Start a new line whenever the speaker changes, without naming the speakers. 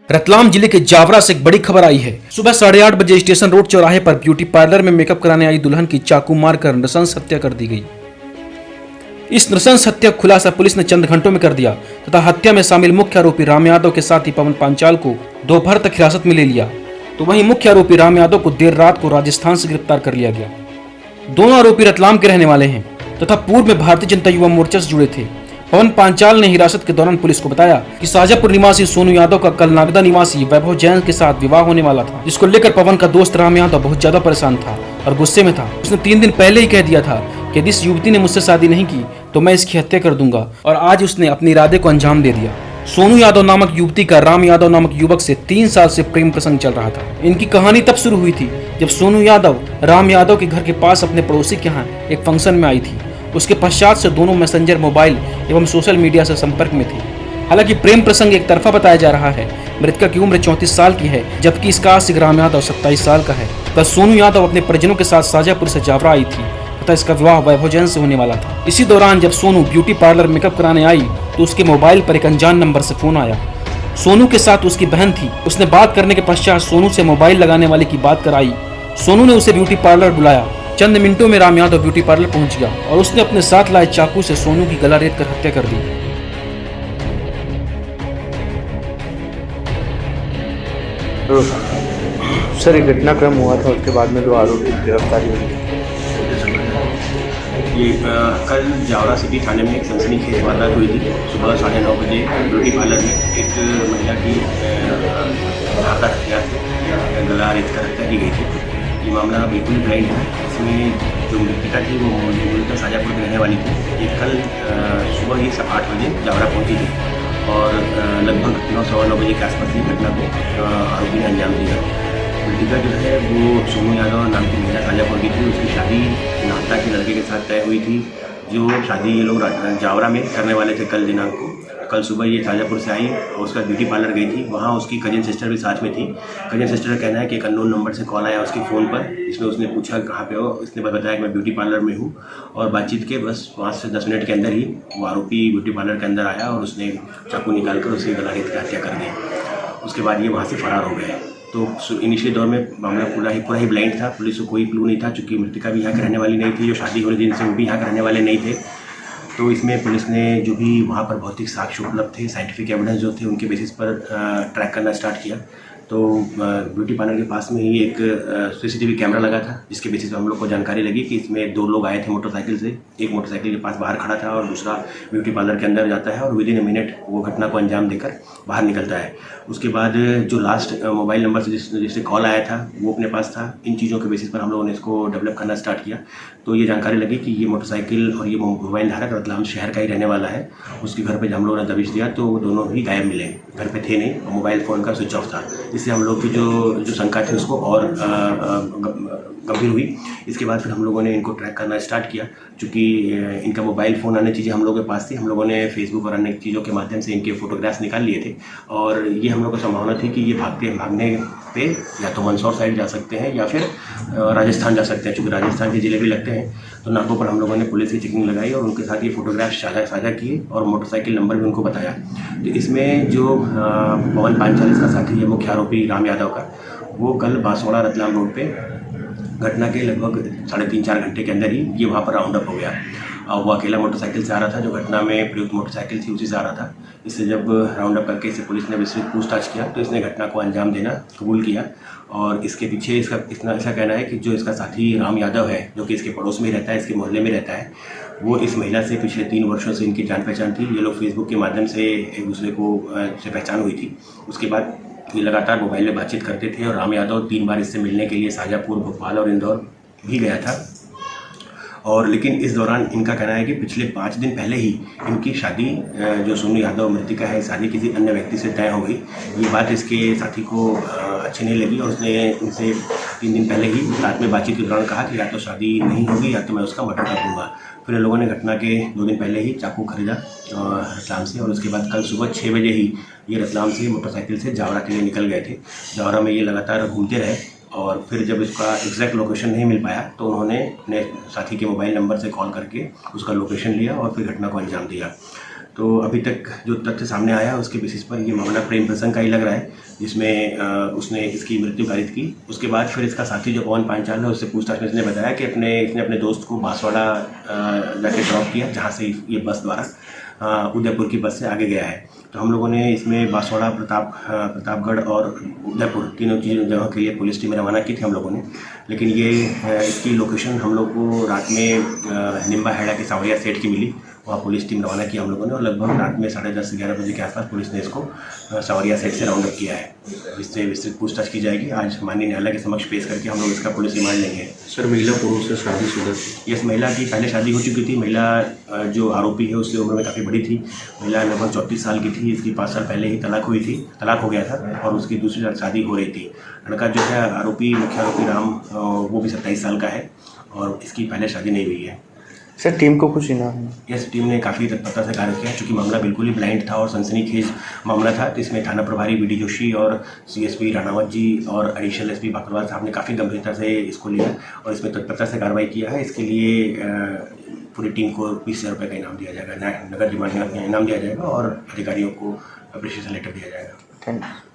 रतलाम जिले के जावरा से एक बड़ी खबर आई है। सुबह 8:30 बजे स्टेशन रोड चौराहे पर ब्यूटी पार्लर में मेकअप कराने आई दुल्हन की चाकू मारकर नृशंस हत्या कर दी गई। इस नृशंस हत्या का खुलासा पुलिस ने चंद घंटों में कर दिया तथा हत्या में शामिल मुख्य आरोपी राम यादव के साथ ही पवन पांचाल को दोपहर तक हिरासत में ले लिया। तो वहीं मुख्य आरोपी राम यादव को देर रात को राजस्थान से गिरफ्तार कर लिया गया। दोनों आरोपी रतलाम के रहने वाले हैं तथा पूर्व में भारतीय जनता युवा मोर्चा से जुड़े थे। पवन पांचाल ने हिरासत के दौरान पुलिस को बताया कि शाजापुर निवासी सोनू यादव का कल नागदा निवासी वैभव जैन के साथ विवाह होने वाला था, जिसको लेकर पवन का दोस्त राम यादव बहुत ज्यादा परेशान था और गुस्से में था। उसने 3 दिन पहले ही कह दिया था कि यदि इस युवती ने मुझसे शादी नहीं की तो मैं इसकी हत्या कर दूंगा, और आज उसने अपने इरादे को अंजाम दे दिया। सोनू यादव नामक युवती का राम यादव नामक युवक से 3 साल से प्रेम प्रसंग चल रहा था। इनकी कहानी तब शुरू हुई थी जब सोनू यादव राम यादव के घर के पास अपने पड़ोसी के यहाँ एक फंक्शन में आई थी। उसके पश्चात से दोनों मैसेंजर, मोबाइल एवं सोशल मीडिया से संपर्क में थे। हालांकि प्रेम प्रसंग एक तरफा बताया जा रहा है। मृतका की उम्र 34 साल की है, जबकि इसका आशिक राम यादव 27 साल का है। कल सोनू यादव अपने परिजनों के साथ शाजापुर से जावरा आई थी तथा इसका विवाह वैभव जैन से होने वाला था। इसी दौरान जब सोनू ब्यूटी पार्लर मेकअप कराने आई तो उसके मोबाइल पर एक अनजान नंबर से फोन आया। सोनू के साथ उसकी बहन थी। उसने बात करने के पश्चात सोनू से मोबाइल लगाने वाले की बात कराई। सोनू ने उसे ब्यूटी पार्लर बुलाया। चंद मिनटों में राम यादव ब्यूटी पार्लर पहुंच गया और उसने अपने साथ लाए चाकू से सोनू की गला रेत कर हत्या कर दी।
तो सर ये घटनाक्रम हुआ था, उसके बाद में जो आरोपी गिरफ्तारी हुई।
ये कल जावरा सिटी थाने में एक सनसनीखेज वारदात हुई थी। सुबह 9:30 बजे ब्यूटी पार्लर में एक महिला की धारदार हथियार से गला रेत कर हत्या की गई थी। ये मामला बिल्कुल ब्लाइंड है। इसमें जो मृतका थी वो मूलतः शाजापुर की रहने वाली थी। ये कल सुबह ही 8 बजे जावरा पहुंची थी और लगभग 9-9:15 बजे के आसपास की घटना को आरोपी ने अंजाम दिया। मृतका जो है वो सोनू यादव नाम की महिला शाजापुर की थी। उसकी शादी नागदा के लड़के के साथ तय हुई थी, जो शादी ये लोग जावरा में करने वाले थे कल दिनांक को। कल सुबह ये शाजापुर से आई और उसका ब्यूटी पार्लर गई थी। वहाँ उसकी कजिन सिस्टर भी साथ में थी। कजिन सिस्टर का कहना है कि एक अननोन नंबर से कॉल आया उसके फ़ोन पर, जिसमें उसने पूछा कहाँ पे हो। इसने बताया कि मैं ब्यूटी पार्लर में हूँ, और बातचीत के बस 5 से 10 मिनट के अंदर ही वो आरोपी ब्यूटी पार्लर के अंदर आया और उसने चाकू निकाल कर उसे गला रेत कर हत्या कर दी। उसके बाद ये वहाँ से फरार हो गए। तो इनिशियल दौर में मामला पूरा ही ब्लाइंड था। पुलिस को कोई क्लू नहीं था, चूँकि मृतका भी यहाँ के रहने वाली नहीं थी। जो शादी हो रही दिन से वो भी यहाँ के रहने वाले नहीं थे। तो इसमें पुलिस ने जो भी वहाँ पर भौतिक साक्ष्य उपलब्ध थे, साइंटिफिक एविडेंस जो थे, उनके बेसिस पर ट्रैक करना स्टार्ट किया। तो ब्यूटी पार्लर के पास में ही एक सीसीटीवी कैमरा लगा था, जिसके बेसिस पर हम लोग को जानकारी लगी कि इसमें 2 लोग आए थे मोटरसाइकिल से। एक मोटरसाइकिल के पास बाहर खड़ा था और दूसरा ब्यूटी पार्लर के अंदर जाता है और विदिन अ मिनट वो घटना को अंजाम देकर बाहर निकलता है। उसके बाद जो लास्ट मोबाइल नंबर से जिससे कॉल आया था वो अपने पास था। इन चीज़ों के बेसिस पर हम लोगों ने इसको डेवलप करना स्टार्ट किया। तो ये जानकारी लगी कि ये मोटरसाइकिल और ये मोबाइल धारक रतलाम शहर का ही रहने वाला है। उसके घर पे जब हम लोगों ने दबिश दिया तो वो दोनों ही गायब मिले, घर पे थे नहीं और मोबाइल फ़ोन का स्विच ऑफ था। इससे हम लोग की जो शंका थी उसको और गंभीर हुई। इसके बाद फिर हम लोगों ने इनको ट्रैक करना स्टार्ट किया। चूँकि इनका मोबाइल फ़ोन, अन्य चीज़ें हम लोगों के पास थी, हम लोगों ने फेसबुक और अन्य चीज़ों के माध्यम से इनके फ़ोटोग्राफ्स निकाल लिए थे। और ये हम लोग को संभावना थी कि ये भागने पे या तो मंदसौर साइड जा सकते हैं या फिर राजस्थान जा सकते हैं। चूँकि राजस्थान के ज़िले भी लगते हैं, तो नाकों पर हम लोगों ने पुलिस की चेकिंग लगाई और उनके साथ ये फ़ोटोग्राफ साझा किए और मोटरसाइकिल नंबर भी उनको बताया। तो इसमें जो पवन पांचाल इसका साथी है, मुख्य आरोपी राम यादव का, वो कल बांसवाड़ा रतलाम रोड पे घटना के लगभग 3.5-4 घंटे के अंदर ही ये वहाँ पर राउंड अप हो गया। वो अकेला मोटरसाइकिल से आ रहा था। जो घटना में प्रयुक्त मोटरसाइकिल थी उसी से आ रहा था। इससे जब राउंड अप करके इसे पुलिस ने विस्तृत पूछताछ किया तो इसने घटना को अंजाम देना कबूल किया। और इसके पीछे इसका ऐसा कहना है कि जो इसका साथी राम यादव है, जो कि इसके पड़ोस में ही रहता है, इसके मोहल्ले में रहता है, वो इस महिला से पिछले 3 वर्षों से इनकी जान पहचान थी। ये लोग फेसबुक के माध्यम से एक दूसरे को से पहचान हुई थी। उसके बाद ये लगातार मोबाइल में बातचीत करते थे और राम यादव 3 बार इससे मिलने के लिए शाजापुर, भोपाल और इंदौर भी गया था। और लेकिन इस दौरान इनका कहना है कि पिछले 5 दिन पहले ही इनकी शादी, जो सोनू यादव मृतका है, शादी किसी अन्य व्यक्ति से तय हो गई। ये बात इसके साथी को अच्छी नहीं लगी और उसने इनसे 3 दिन पहले ही रात में बातचीत के दौरान कहा कि या तो शादी नहीं होगी या तो मैं उसका मर्डर कर दूँगा। फिर इन लोगों ने घटना के 2 दिन पहले ही चाकू खरीदा रतलाम से और उसके बाद कल सुबह 6 बजे ही ये रतलाम से मोटरसाइकिल से जावरा के लिए निकल गए थे। जावरा में ये लगातार घूमते रहे और फिर जब इसका एग्जैक्ट लोकेशन नहीं मिल पाया तो उन्होंने अपने साथी के मोबाइल नंबर से कॉल करके उसका लोकेशन लिया और फिर घटना को अंजाम दिया। तो अभी तक जो तथ्य सामने आया उसके बेसिस पर ये मामला प्रेम प्रसंग का ही लग रहा है, जिसमें उसने इसकी मृत्यु कारित की। उसके बाद फिर इसका साथी जो पवन पांचाल है उससे पूछताछ में इसने बताया कि इसने अपने दोस्त को बांसवाड़ा जाके ड्रॉप किया, जहाँ से ये बस द्वारा उदयपुर की बस से आगे गया है। तो हम लोगों ने इसमें बांसवाड़ा, प्रतापगढ़ और उदयपुर तीनों जगह के लिए पुलिस टीम रवाना की थी हम लोगों ने। लेकिन ये इसकी लोकेशन हम लोग को रात में निम्बा हेड़ा की सावरिया सेठ की मिली, वहाँ पुलिस टीम रवाना किया हम लोगों ने, और लगभग रात में 10:30 से 11 बजे के आसपास पुलिस ने इसको सावरिया सेठ से राउंड अप किया है। इससे विस्तृत पूछताछ की जाएगी। आज माननीय न्यायालय के समक्ष पेश करके हम लोग इसका पुलिस रिमांड लेंगे।
सर, महिला पुरुष से शादीशुदा थी?
इस महिला की पहले शादी हो चुकी थी। महिला जो आरोपी है उसकी उम्र में काफ़ी बड़ी थी। महिला लगभग 34 साल की थी। इसकी 5 साल पहले ही तलाक हो गया था और उसकी दूसरी शादी हो रही थी। लड़का जो है आरोपी, मुख्य आरोपी राम, वो भी 27 साल का है और इसकी पहले शादी नहीं हुई है।
सर, टीम को कुछ इनाम है?
यस, टीम ने काफ़ी तत्परता से कार्य किया, चूँकि मामला बिल्कुल ही ब्लाइंड था और सनसनीखेज मामला था। तो इसमें थाना प्रभारी बीडी जोशी और सीएसपी राणावत जी और एडिशनल एसपी बाकरवाल साहब ने काफ़ी गंभीरता से इसको लिया और इसमें तत्परता से कार्रवाई किया है। इसके लिए पूरी टीम को 20,000 रुपये का इनाम दिया जाएगा, नगद रिमांड इनाम दिया जाएगा और अधिकारियों को अप्रिशिएशन लेटर दिया जाएगा।
Thank you.